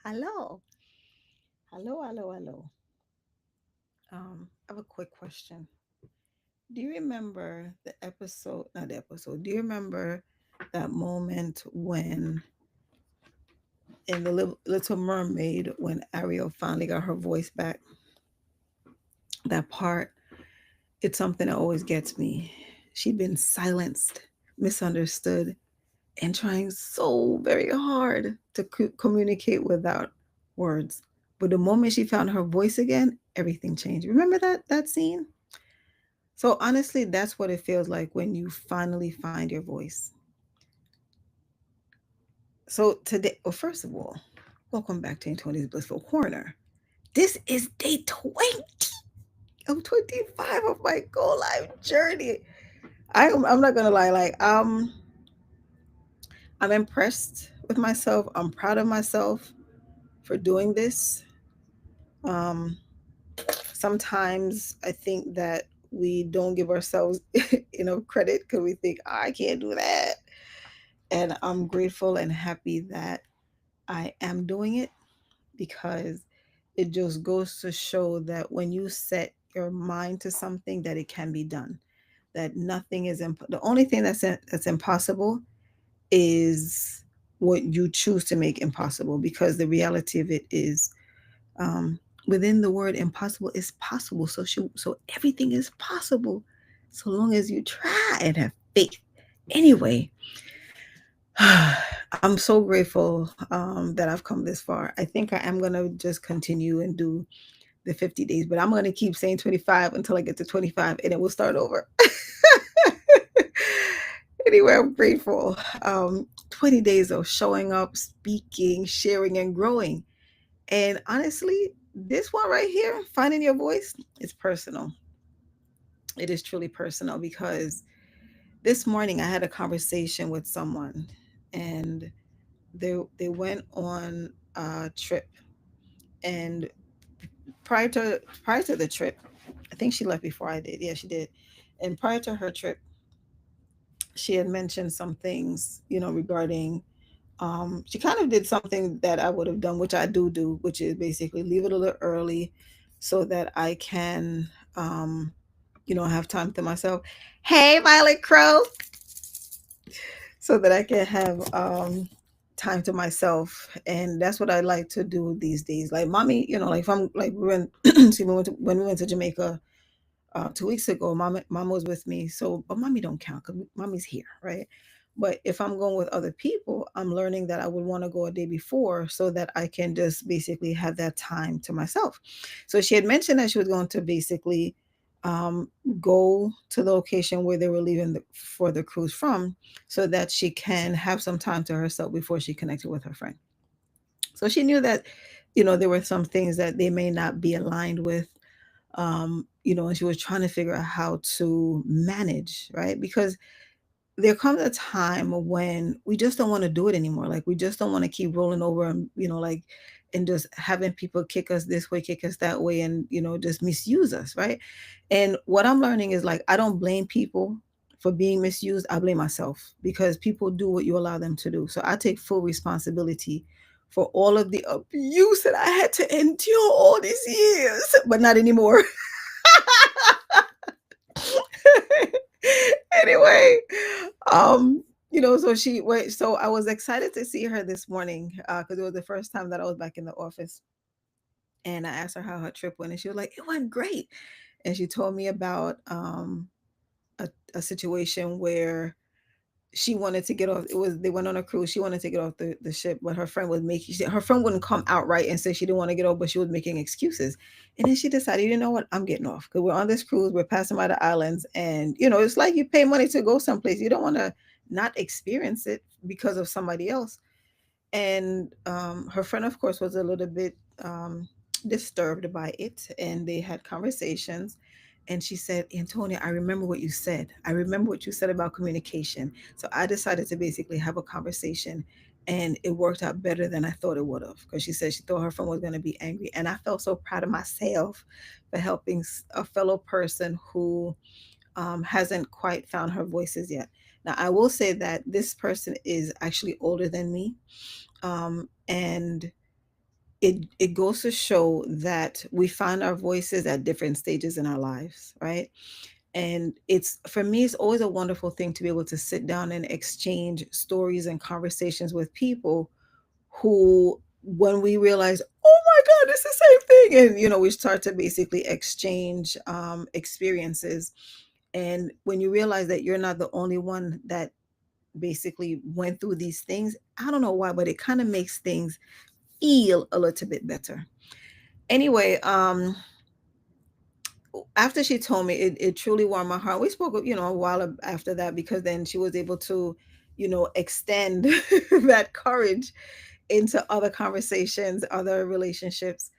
Hello. Hello, hello, hello. I have a quick question. Do you remember the episode, not the episode, do you remember that moment when in the Little Mermaid, when Ariel finally got her voice back? That part, it's something that always gets me. She'd been silenced, misunderstood, and trying so very hard to communicate without words. But the moment she found her voice again, everything changed. Remember that scene? So honestly, that's what it feels like when you finally find your voice. So today, well, first of all, welcome back to Antonio's Blissful Corner. This is day 20 of 25 of my goal life journey. I'm not gonna lie, I'm impressed with myself. I'm proud of myself for doing this. Um, Sometimes I think that we don't give ourselves enough credit because we think, "Oh, I can't do that." And I'm grateful and happy that I am doing it because it just goes to show that when you set your mind to something, that it can be done. That nothing is the only thing that's impossible is what you choose to make impossible. Because the reality of it is, um, within the word impossible is possible. So everything is possible, so long as you try and have faith. Anyway, I'm so grateful that I've come this far. I think I am going to just continue and do the 50 days, but I'm going to keep saying 25 until I get to 25 and then we'll start over. Anyway, I'm grateful. 20 days of showing up, speaking, sharing, and growing. And honestly, this one right here, finding your voice, is personal. It is truly personal because this morning I had a conversation with someone and they went on a trip, and prior to the trip, I think she left before I did. Yeah, she did. And prior to her trip, she had mentioned some things, regarding, she kind of did something that I would have done, which I do, which is basically leave it a little early so that I can, have time to myself. Hey, Violet Crow, so that I can have time to myself. And that's what I like to do these days. Like mommy, like if I'm like we went see, when we went to Jamaica 2 weeks ago, mama was with me. So but mommy don't count because mommy's here, right? But if I'm going with other people, I'm learning that I would want to go a day before so that I can just basically have that time to myself. So she had mentioned that she was going to basically um, go to the location where they were leaving for the cruise from, so that she can have some time to herself before she connected with her friend. So she knew that, there were some things that they may not be aligned with, and she was trying to figure out how to manage, right? Because there comes a time when we just don't want to do it anymore. Like we just don't want to keep rolling over and, and just having people kick us this way, kick us that way, and, just misuse us, right? And what I'm learning is like, I don't blame people for being misused. I blame myself because people do what you allow them to do. So I take full responsibility for all of the abuse that I had to endure all these years, but not anymore. Anyway, um, so so I was excited to see her this morning because it was the first time that I was back in the office, and I asked her how her trip went, and she was like, "It went great," and she told me about a, a situation where she wanted to get off. It was They went on a cruise. She wanted to get off the ship, but her friend was making. Her friend wouldn't come outright and say she didn't want to get off, but she was making excuses. And then she decided, you know what, I'm getting off because we're on this cruise. We're passing by the islands, and it's like you pay money to go someplace. You don't want to not experience it because of somebody else. And her friend, of course, was a little bit disturbed by it, and they had conversations. And she said, Antonia, I remember what you said. I remember what you said about communication. So I decided to basically have a conversation, and it worked out better than I thought it would have. Because she said she thought her friend was going to be angry. And I felt so proud of myself for helping a fellow person who hasn't quite found her voices yet. Now, I will say that this person is actually older than me. And it goes to show that we find our voices at different stages in our lives, right? And it's, for me, it's always a wonderful thing to be able to sit down and exchange stories and conversations with people who, when we realize, oh my God, it's the same thing, and we start to basically exchange experiences. And when you realize that you're not the only one that basically went through these things, I don't know why, but it kind of makes things feel a little bit better. Anyway, after she told me, it truly warmed my heart. We spoke, a while after that, because then she was able to, extend that courage into other conversations, other relationships,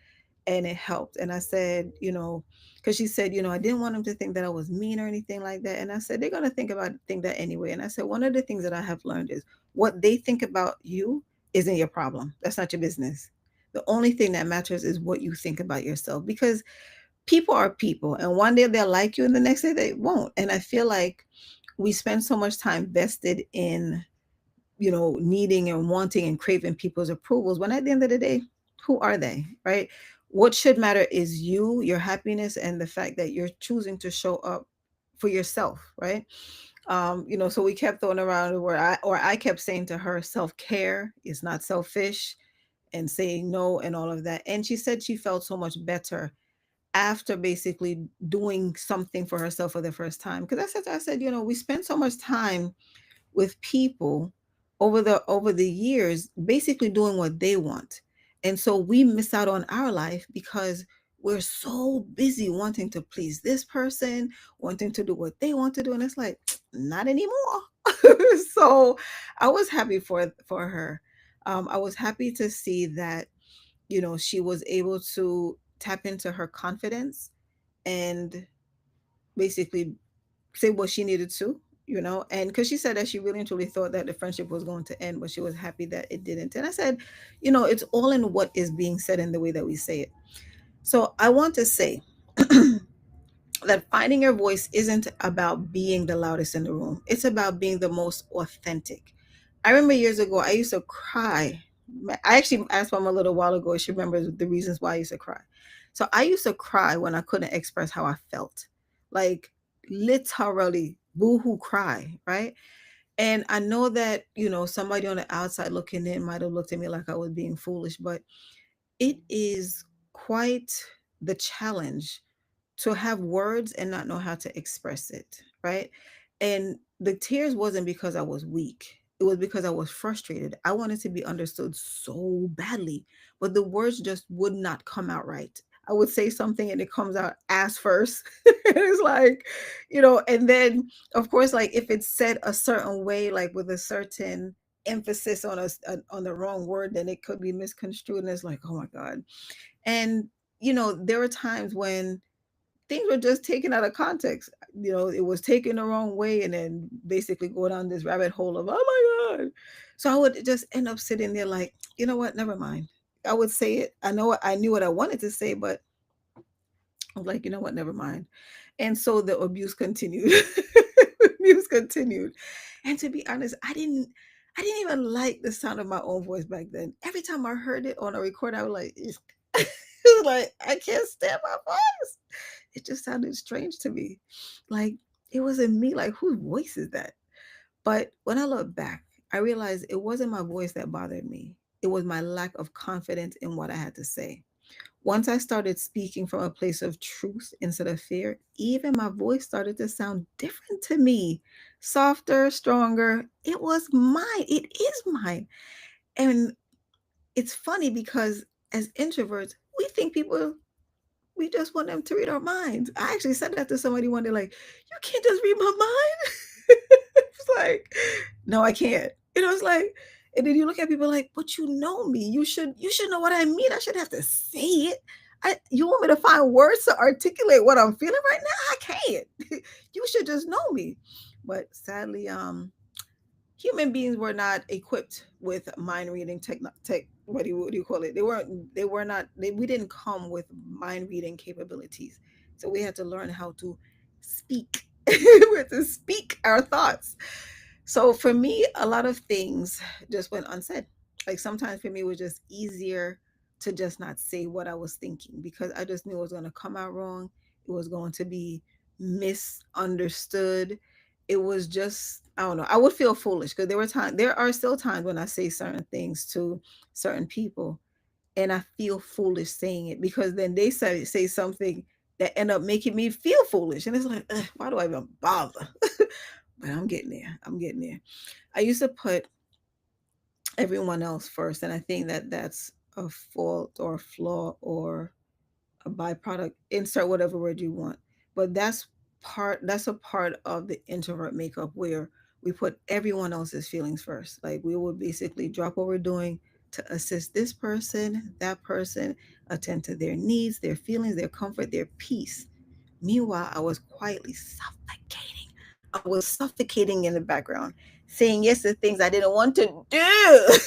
and it helped. And I said, because she said, I didn't want them to think that I was mean or anything like that. And I said, they're gonna think that anyway. And I said, one of the things that I have learned is what they think about you isn't your problem. That's not your business. The only thing that matters is what you think about yourself, because people are people, and one day they'll like you and the next day they won't. And I feel like we spend so much time vested in, needing and wanting and craving people's approvals, when at the end of the day, who are they, right? What should matter is you, your happiness, and the fact that you're choosing to show up for yourself, right? So we kept throwing around the word, I kept saying to her, self-care is not selfish, and saying no and all of that. And she said she felt so much better after basically doing something for herself for the first time. Because I said, we spend so much time with people over the years, basically doing what they want, and so we miss out on our life because we're so busy wanting to please this person, wanting to do what they want to do, and it's like, not anymore. So I was happy for her. I was happy to see that, she was able to tap into her confidence and basically say what she needed to, and because she said that she really and truly thought that the friendship was going to end, but she was happy that it didn't. And I said, it's all in what is being said and the way that we say it. So I want to say that finding your voice isn't about being the loudest in the room. It's about being the most authentic. I remember years ago, I used to cry. I actually asked Mom a little while ago if she remembers the reasons why I used to cry. So I used to cry when I couldn't express how I felt. Like, literally boohoo cry, right? And I know that, somebody on the outside looking in might have looked at me like I was being foolish, but it is quite the challenge to have words and not know how to express it, right? And the tears wasn't because I was weak. It was because I was frustrated. I wanted to be understood so badly, but the words just would not come out right. I would say something and it comes out ass first. It's like, and then of course, like if it's said a certain way, like with a certain emphasis on the wrong word, then it could be misconstrued. And it's like, oh my God. And there were times when things were just taken out of context. It was taken the wrong way, and then basically go down this rabbit hole of, oh my God. So I would just end up sitting there like, you know what, never mind. I would say it. I knew what I wanted to say, but I was like, you know what, never mind. And so the abuse continued. Abuse continued. And to be honest, I didn't even like the sound of my own voice back then. Every time I heard it on a record, I was like, it was like, I can't stand my voice. It just sounded strange to me. Like, it wasn't me. Like, whose voice is that? But when I look back, I realized it wasn't my voice that bothered me. It was my lack of confidence in what I had to say. Once I started speaking from a place of truth instead of fear, even my voice started to sound different to me, softer, stronger. It was mine. It is mine. And it's funny because as introverts, we think people, we just want them to read our minds. I actually said that to somebody one day, like, you can't just read my mind. It's like, no, I can't. It's like, and then you look at people like, but you know me. You should know what I mean. I should have to say it. You want me to find words to articulate what I'm feeling right now? I can't. You should just know me. But sadly, human beings were not equipped with mind reading tech. What do you call it? They were not. We didn't come with mind reading capabilities, so we had to learn how to speak. We had to speak our thoughts. So for me, a lot of things just went unsaid. Like sometimes for me, it was just easier to just not say what I was thinking because I just knew it was going to come out wrong. It was going to be misunderstood. It was just, I don't know. I would feel foolish because there are still times when I say certain things to certain people and I feel foolish saying it because then they say something that end up making me feel foolish. And it's like, ugh, why do I even bother? But I'm getting there. I'm getting there. I used to put everyone else first. And I think that that's a fault or a flaw or a byproduct. Insert whatever word you want. But that's a part of the introvert makeup where we put everyone else's feelings first. Like we would basically drop what we're doing to assist this person, that person, attend to their needs, their feelings, their comfort, their peace. Meanwhile, I was quietly suffocating. I was suffocating in the background, saying yes to things I didn't want to do,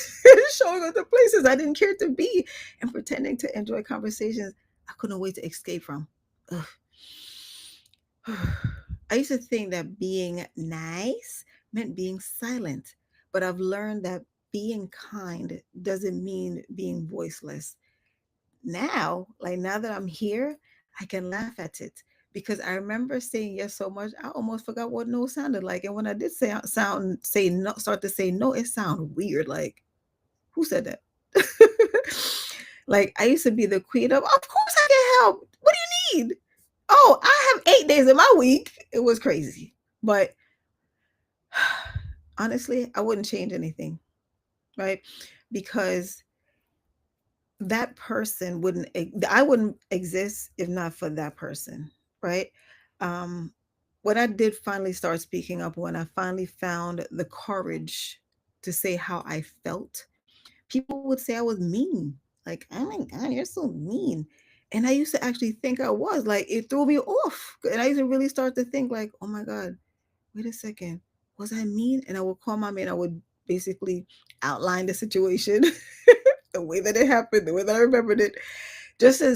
showing up to places I didn't care to be, and pretending to enjoy conversations I couldn't wait to escape from. Ugh. I used to think that being nice meant being silent, but I've learned that being kind doesn't mean being voiceless. Now that I'm here, I can laugh at it because I remember saying yes so much, I almost forgot what no sounded like. And when I did say no, start to say no, it sounded weird. Like, who said that? Like, I used to be the queen of course I can help. What do you need? Oh, I have 8 days in my week. It was crazy. But honestly, I wouldn't change anything, right? Because that person I wouldn't exist if not for that person, right? um when I did finally start speaking up, when I finally found the courage to say how I felt, people would say I was mean. Like, oh my god, you're so mean. And I used to actually think I was. Like, it threw me off, and I used to really start to think like, oh my god, wait a second, was I mean? And I would call my man, I would basically outline the situation the way that it happened, the way that I remembered it, just to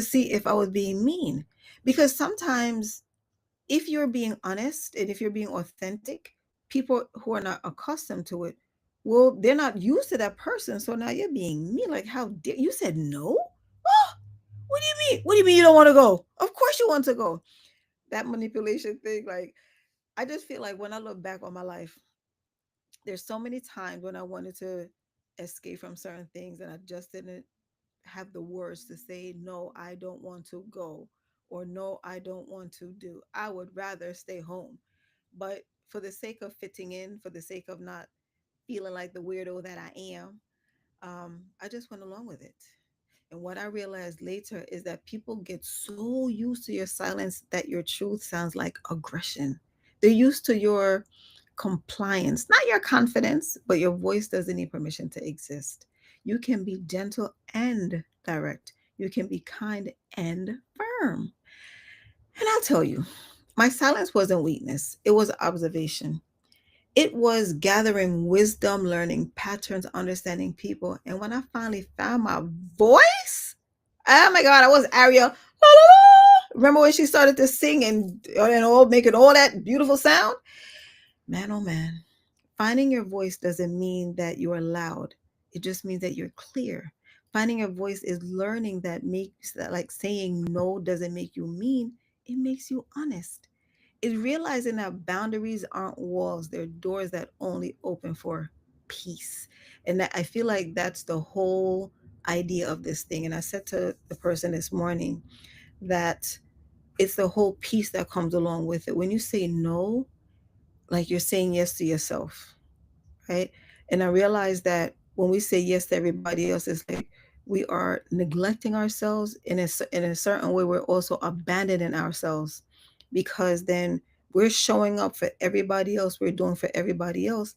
see if I was being mean. Because sometimes if you're being honest and if you're being authentic, people who are not accustomed to it, well, they're not used to that person. So now you're being mean. Like, how dare you said no? Oh, what do you mean? What do you mean you don't want to go? Of course you want to go. That manipulation thing, like, I just feel like when I look back on my life, there's so many times when I wanted to escape from certain things and I just didn't have the words to say, no, I don't want to go, or no, I don't want to do. I would rather stay home. But for the sake of fitting in, for the sake of not feeling like the weirdo that I am, I just went along with it. And what I realized later is that people get so used to your silence that your truth sounds like aggression. They're used to your compliance, not your confidence, but your voice doesn't need permission to exist. You can be gentle and direct. You can be kind and firm. And I'll tell you, my silence wasn't weakness, it was observation. It was gathering wisdom, learning patterns, understanding people. And when I finally found my voice, oh my God, I was Ariel. Remember when she started to sing and all making all that beautiful sound? Man, oh man. Finding your voice doesn't mean that you are loud. It just means that you're clear. Finding your voice is learning that makes that, like, saying no doesn't make you mean, it makes you honest. It's realizing that boundaries aren't walls, they're doors that only open for peace. And that, I feel like that's the whole idea of this thing. And I said to the person this morning that it's the whole peace that comes along with it. When you say no, like, you're saying yes to yourself, right? And I realized that when we say yes to everybody else, it's like we are neglecting ourselves. In a certain way, we're also abandoning ourselves, because then we're showing up for everybody else, we're doing for everybody else.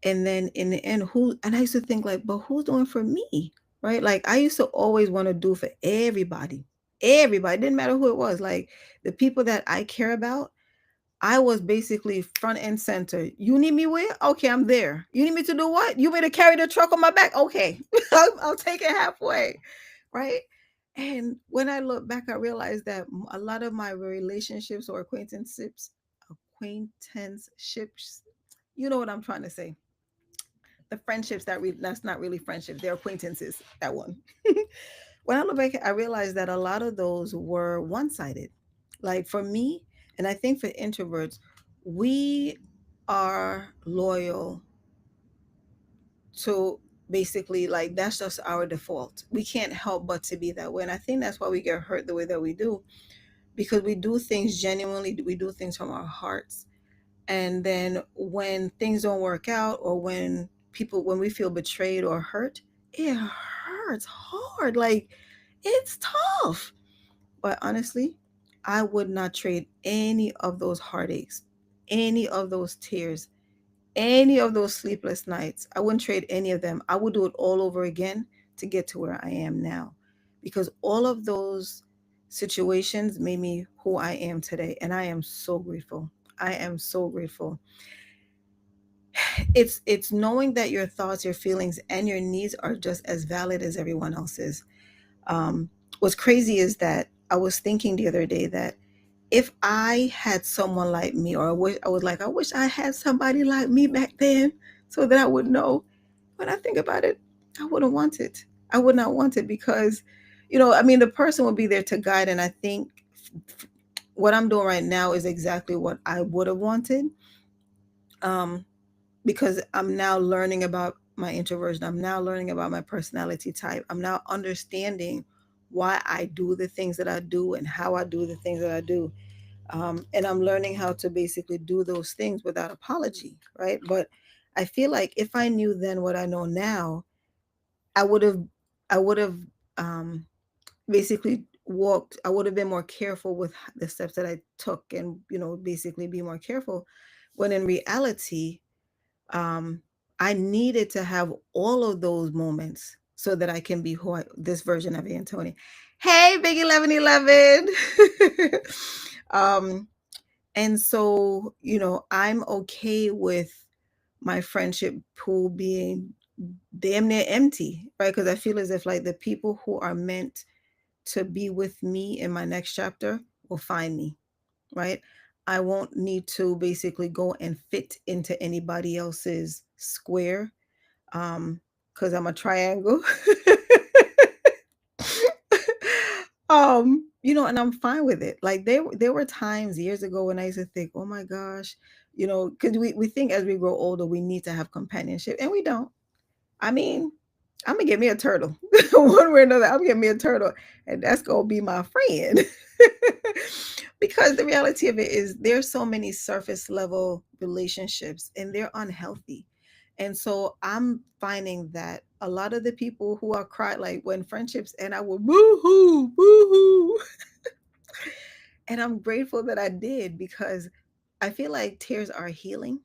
And then in the end, and I used to think like, but who's doing for me? Right? Like, I used to always want to do for everybody. Everybody, it didn't matter who it was. Like, the people that I care about, I was basically front and center. You need me where? Okay, I'm there. You need me to do what? You want me to carry the truck on my back? Okay, I'll take it halfway, right? And when I look back, I realized that a lot of my relationships or acquaintanceships, you know what I'm trying to say. the friendships that's not really friendships, they're acquaintances. That one. When I look back, I realized that a lot of those were one-sided. Like for me, and I think for introverts, we are loyal to basically, like, that's just our default. We can't help but to be that way. And I think that's why we get hurt the way that we do, because we do things genuinely, we do things from our hearts. And then when things don't work out, or when we feel betrayed or hurt, it hurts hard. Like, it's tough. But honestly, I would not trade any of those heartaches, any of those tears, any of those sleepless nights. I wouldn't trade any of them. I would do it all over again to get to where I am now, because all of those situations made me who I am today. And I am so grateful. I am so grateful. It's knowing that your thoughts, your feelings, and your needs are just as valid as everyone else's. Um, what's crazy is that I was thinking the other day that if I had someone like me, or I wish I had somebody like me back then, so that I would know. When I think about it, I wouldn't want it. I would not want it, because, I mean, the person would be there to guide. And I think what I'm doing right now is exactly what I would have wanted. Um, because I'm now learning about my introversion. I'm now learning about my personality type. I'm now understanding why I do the things that I do and how I do the things that I do. And I'm learning how to basically do those things without apology, right? But I feel like if I knew then what I know now, I would have, I would have um, basically walked. I would have been more careful with the steps that I took, and basically be more careful. When in reality, um, I needed to have all of those moments so that I can be this version of Antoni. Hey, Big 1111. um, and so, I'm okay with my friendship pool being damn near empty, right? Because I feel as if, like, the people who are meant to be with me in my next chapter will find me, right? I won't need to basically go and fit into anybody else's square, because I'm a triangle. And I'm fine with it. Like, there were times years ago when I used to think, oh my gosh, because we think as we grow older we need to have companionship, and we don't. I mean, I'm gonna get me a turtle. One way or another, I'm gonna get me a turtle, and that's gonna be my friend. Because the reality of it is, there's so many surface level relationships, and they're unhealthy. And so I'm finding that a lot of the people who are cried, like when friendships, and I will woohoo, woohoo. And I'm grateful that I did, because I feel like tears are healing.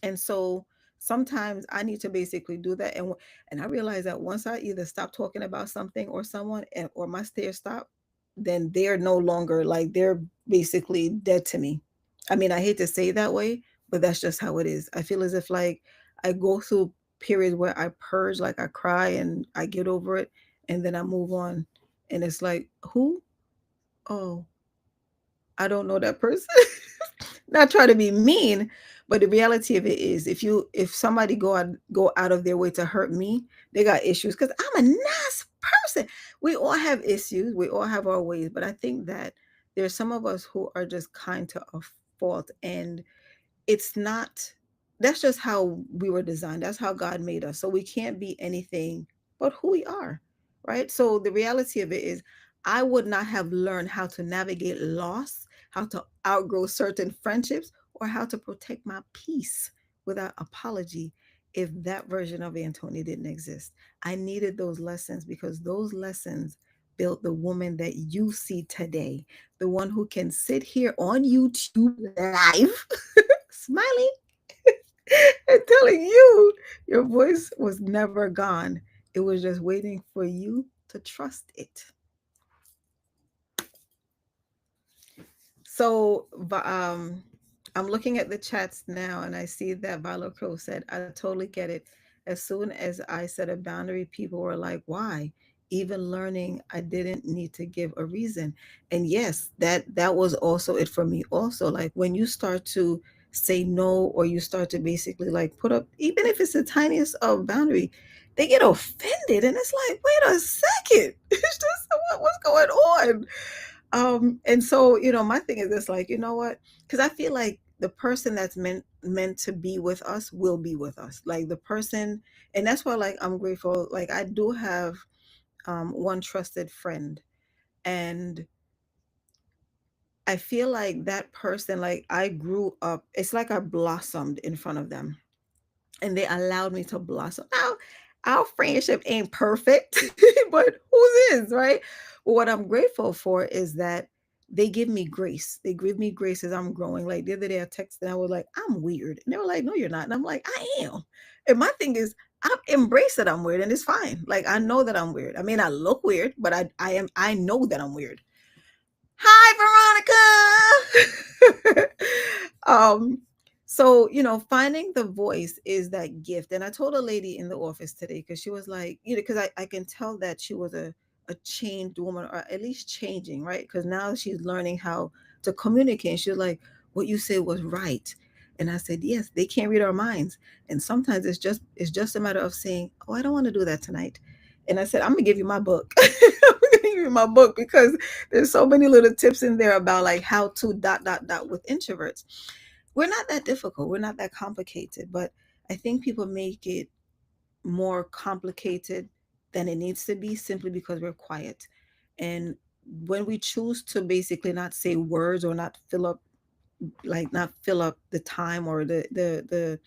And so sometimes I need to basically do that. And I realize that once I either stop talking about something or someone, or my stairs stop, then they're no longer, like, they're basically dead to me. I mean, I hate to say it that way, but that's just how it is. I feel as if, like, I go through periods where I purge, like I cry and I get over it, and then I move on. And it's like, who? Oh, I don't know that person. Not try to be mean, but the reality of it is, if somebody go out of their way to hurt me, they got issues, because I'm a nice person. We all have issues, we all have our ways, but I think that there's some of us who are just kind to a fault. And it's not, that's just how we were designed. That's how God made us. So we can't be anything but who we are, right? So the reality of it is, I would not have learned how to navigate loss, how to outgrow certain friendships, or how to protect my peace without apology if that version of Antoni didn't exist. I needed those lessons, because those lessons built the woman that you see today, the one who can sit here on YouTube live, smiling, and telling you your voice was never gone. It was just waiting for you to trust it. So, I'm looking at the chats now, and I see that Valo Crow said, I totally get it. As soon as I set a boundary, people were like, why? Even learning, I didn't need to give a reason. And yes, that was also it for me. Also, like, when you start to say no, or you start to basically like put up, even if it's the tiniest of boundary, they get offended, and it's like, wait a second, it's just what's going on. And so, my thing is this, like, you know what? Because I feel like the person that's meant to be with us will be with us. Like the person, and that's why, like, I'm grateful. Like I do have one trusted friend, and I feel like that person, like I grew up, it's like I blossomed in front of them, and they allowed me to blossom. Now, our friendship ain't perfect, but whose is, right? What I'm grateful for is that they give me grace. They give me grace as I'm growing. Like the other day, I texted and I was like, I'm weird. And they were like, no, you're not. And I'm like, I am. And my thing is, I embrace that I'm weird, and it's fine. Like I know that I'm weird. I mean, I look weird, but I know that I'm weird. Hi, Veronica. um, so finding the voice is that gift. And I told a lady in the office today, because she was like, because I can tell that she was a changed woman, or at least changing, right? Because now she's learning how to communicate. And she was like, what you said was right. And I said, yes, they can't read our minds. And sometimes it's just a matter of saying, oh, I don't want to do that tonight. And I said, I'm gonna give you my book. I'm gonna give you my book, because there's so many little tips in there about like how to dot dot dot with introverts. We're not that difficult. We're not that complicated, but I think people make it more complicated than it needs to be, simply because we're quiet. And when we choose to basically not say words, or not fill up the time, or the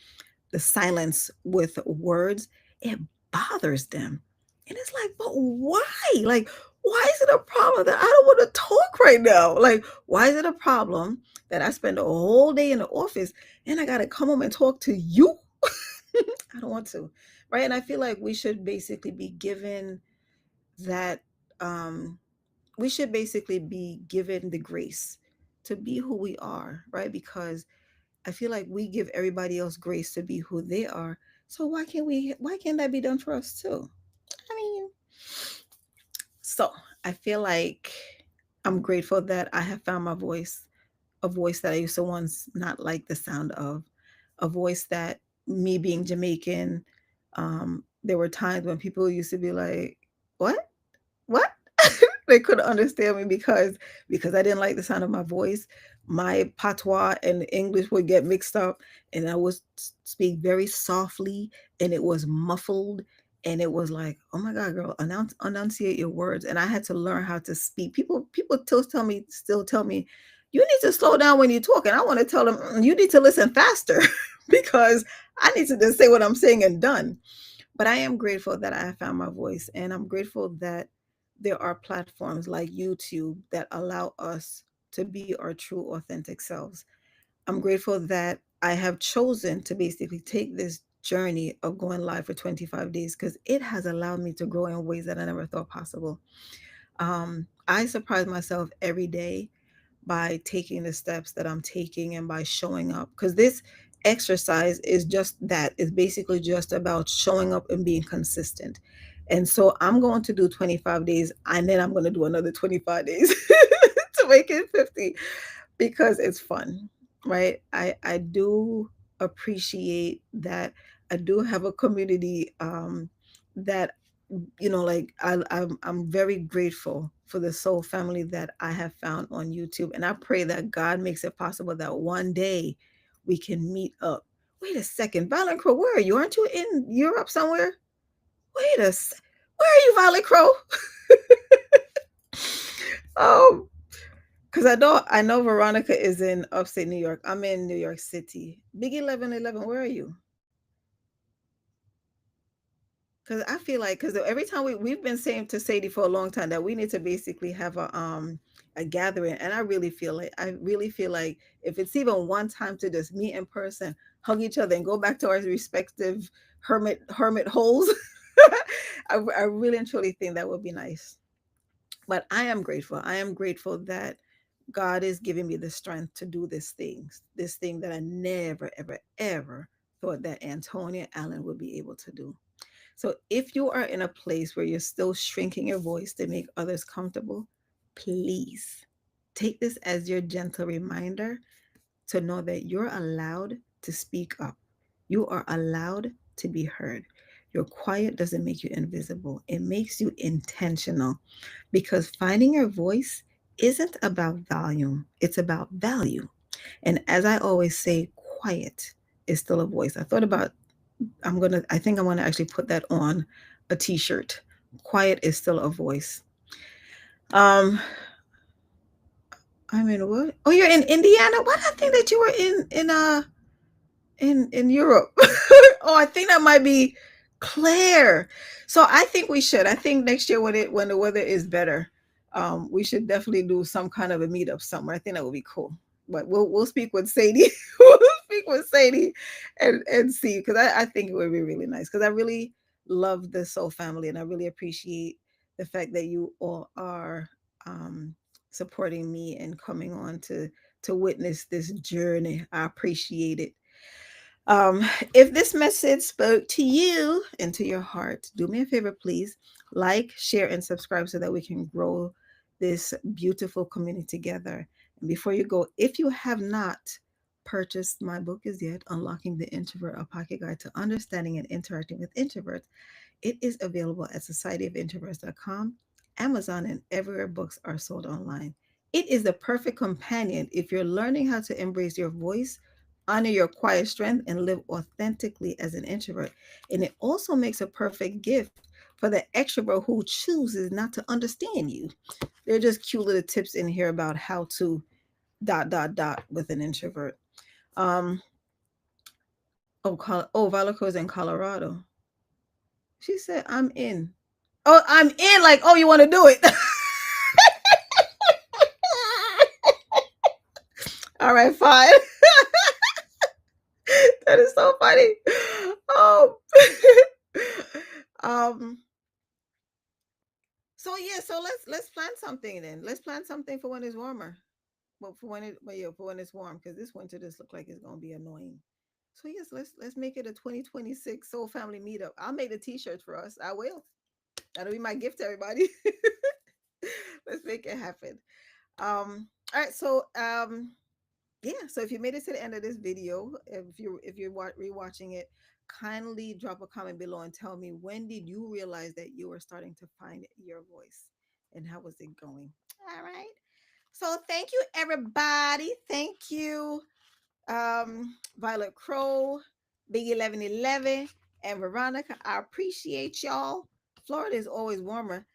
silence with words, it bothers them. And it's like, but why? Like, why is it a problem that I don't want to talk right now? Like, why is it a problem that I spend a whole day in the office and I got to come home and talk to you? I don't want to. Right. And I feel like we should basically be given that, um, we should basically be given the grace to be who we are. Right. Because I feel like we give everybody else grace to be who they are. So why can't that be done for us too? I mean, so I feel like I'm grateful that I have found my voice, a voice that I used to once not like the sound of, a voice that, me being Jamaican, there were times when people used to be like, what? What? They couldn't understand me, because I didn't like the sound of my voice. My patois and English would get mixed up, and I would speak very softly, and it was muffled, and it was like, oh my God, girl, enunciate your words. And I had to learn how to speak. People still tell me, you need to slow down when you talk. And I want to tell them, "Mm, you need to listen faster," because I need to just say what I'm saying and done. But I am grateful that I have found my voice, and I'm grateful that there are platforms like YouTube that allow us to be our true, authentic selves. I'm grateful that I have chosen to basically take this journey of going live for 25 days, because it has allowed me to grow in ways that I never thought possible. I surprise myself every day by taking the steps that I'm taking, and by showing up. Because this exercise is just that. It's basically just about showing up and being consistent. And so I'm going to do 25 days, and then I'm going to do another 25 days to make it 50, because it's fun, right? I do appreciate that. I do have a community, that, like I'm very grateful for the soul family that I have found on YouTube, and I pray that God makes it possible that one day we can meet up. Wait a second, Violent Crow, where are you? Aren't you in Europe somewhere? Wait a sec. Where are you, Violent Crow? um, because I know Veronica is in upstate New York. I'm in New York City. Big 1111, where are you? Because I feel like, because every time we've been saying to Sadie for a long time that we need to basically have a gathering. And I really feel like if it's even one time to just meet in person, hug each other, and go back to our respective hermit holes. I really and truly think that would be nice. But I am grateful. I am grateful that God is giving me the strength to do this thing that I never, ever, ever thought that Antonia Allen would be able to do. So if you are in a place where you're still shrinking your voice to make others comfortable, please take this as your gentle reminder to know that you're allowed to speak up. You are allowed to be heard. Your quiet doesn't make you invisible, it makes you intentional, because finding your voice isn't about volume, it's about value. And as I always say, quiet is still a voice. I think I'm gonna actually put that on a t-shirt. Quiet is still a voice. Um, I'm in what? Oh, you're in Indiana? What? I think that you were in Europe. Oh, I think that might be Claire. So I think we should. I think next year when the weather is better, we should definitely do some kind of a meetup somewhere. I think that would be cool. But we'll speak with Sadie. We'll speak with Sadie and see, because I think it would be really nice, because I really love the Soul family, and I really appreciate the fact that you all are um, supporting me and coming on to witness this journey. I appreciate it. Um, if this message spoke to you and to your heart, do me a favor, please. Like, share, and subscribe so that we can grow this beautiful community together. And before you go, if you have not purchased my book as yet, Unlocking the Introvert, a pocket guide to understanding and interacting with introverts, it is available at societyofintroverts.com, Amazon, and everywhere books are sold online. It is the perfect companion if you're learning how to embrace your voice, honor your quiet strength, and live authentically as an introvert. And it also makes a perfect gift for the extrovert who chooses not to understand you. There are just cute little tips in here about how to dot dot dot with an introvert. Um, Valico's in Colorado. She said, "I'm in." Oh, I'm in. Like, oh, you want to do it? All right, fine. That is so funny. Um, um. So yeah, so let's plan something then. Let's plan something for when it's warmer. Well, for when it's warm, because this winter just look like it's gonna be annoying. So yes, let's make it a 2026 Soul Family meetup. I'll make the t-shirts for us. I will. That'll be my gift to everybody. Let's make it happen. All right, so yeah, so if you made it to the end of this video, if you're rewatching it, kindly drop a comment below and tell me, when did you realize that you were starting to find your voice, and how was it going? All right. So thank you, everybody. Thank you, Violet Crow, Big 1111, and Veronica. I appreciate y'all. Florida is always warmer.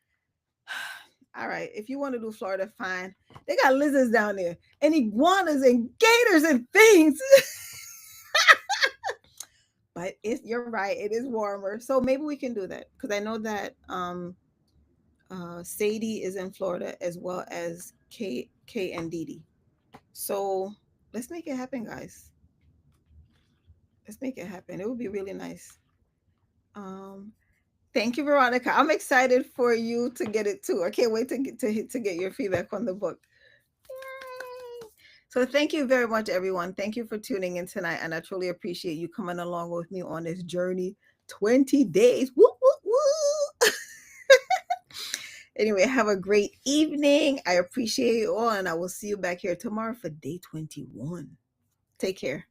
All right, if you want to do Florida, fine. They got lizards down there, and iguanas and gators and things. But you're right, it is warmer, so maybe we can do that, because I know that Sadie is in Florida, as well as K and Didi. So let's make it happen, guys. Let's make it happen. It would be really nice. Um, Thank you, Veronica. I'm excited for you to get it too. I can't wait to get your feedback on the book. Yay! So thank you very much, everyone. Thank you for tuning in tonight, and I truly appreciate you coming along with me on this journey. 20 days. Woo, woo, woo. Anyway, have a great evening. I appreciate you all, and I will see you back here tomorrow for day 21. Take care.